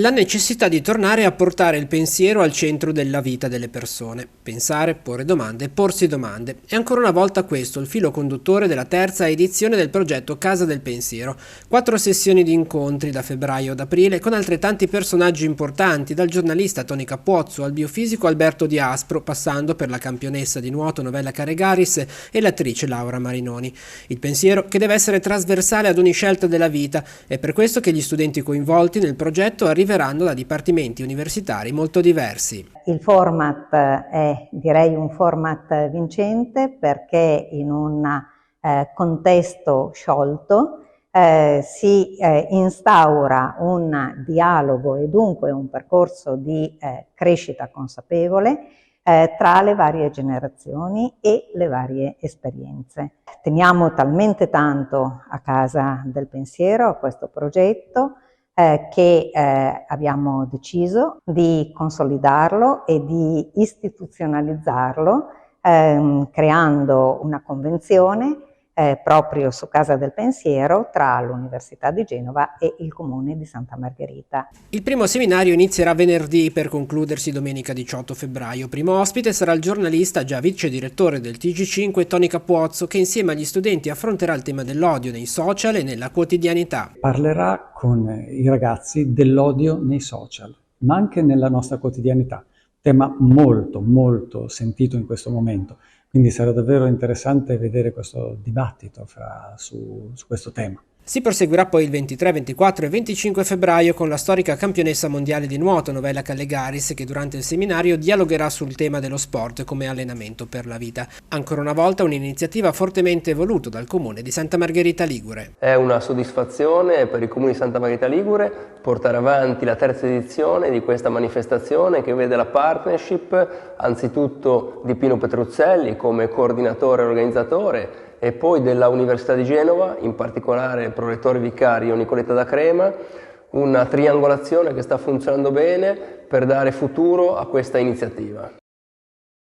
La necessità di tornare a portare il pensiero al centro della vita delle persone. Pensare, porre domande, porsi domande. È ancora una volta questo il filo conduttore della terza edizione del progetto Casa del Pensiero. 4 sessioni di incontri da febbraio ad aprile con altrettanti personaggi importanti, dal giornalista Tony Cappuozzo al biofisico Alberto Di Aspro, passando per la campionessa di nuoto Novella Caregaris e l'attrice Laura Marinoni. Il pensiero che deve essere trasversale ad ogni scelta della vita. È per questo che gli studenti coinvolti nel progetto arriveranno da dipartimenti universitari molto diversi. Il format è, direi, un format vincente perché in un contesto sciolto si instaura un dialogo e dunque un percorso di crescita consapevole tra le varie generazioni e le varie esperienze. Teniamo talmente tanto a Casa del Pensiero, a questo progetto, che abbiamo deciso di consolidarlo e di istituzionalizzarlo creando una convenzione proprio su Casa del Pensiero tra l'Università di Genova e il Comune di Santa Margherita. Il primo seminario inizierà venerdì per concludersi domenica 18 febbraio. Primo ospite sarà il giornalista, già vice direttore del TG5, Tony Cappuozzo, che insieme agli studenti affronterà il tema dell'odio nei social e nella quotidianità. Parlerà con i ragazzi dell'odio nei social, ma anche nella nostra quotidianità. Tema molto sentito in questo momento. Quindi sarà davvero interessante vedere questo dibattito su questo tema. Si proseguirà poi il 23, 24 e 25 febbraio con la storica campionessa mondiale di nuoto Novella Caregaris, che durante il seminario dialogherà sul tema dello sport come allenamento per la vita. Ancora una volta un'iniziativa fortemente voluta dal Comune di Santa Margherita Ligure. È una soddisfazione per il Comune di Santa Margherita Ligure portare avanti la terza edizione di questa manifestazione che vede la partnership anzitutto di Pino Petruzzelli come coordinatore e organizzatore e poi della Università di Genova, in particolare il prorettore vicario Nicoletta da Crema, una triangolazione che sta funzionando bene per dare futuro a questa iniziativa.